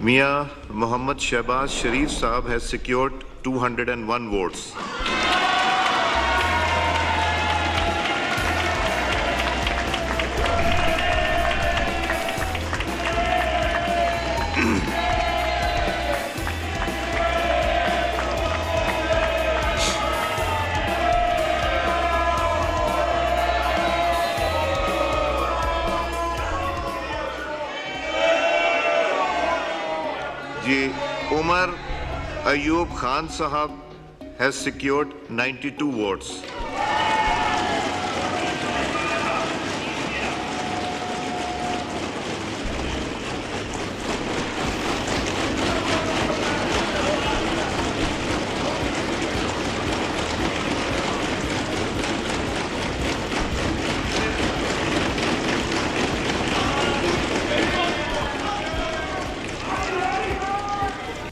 Mia Muhammad Shahbaz Sharif Saab has secured 201 votes. Umar Ayub Khan Sahab has secured 92 votes.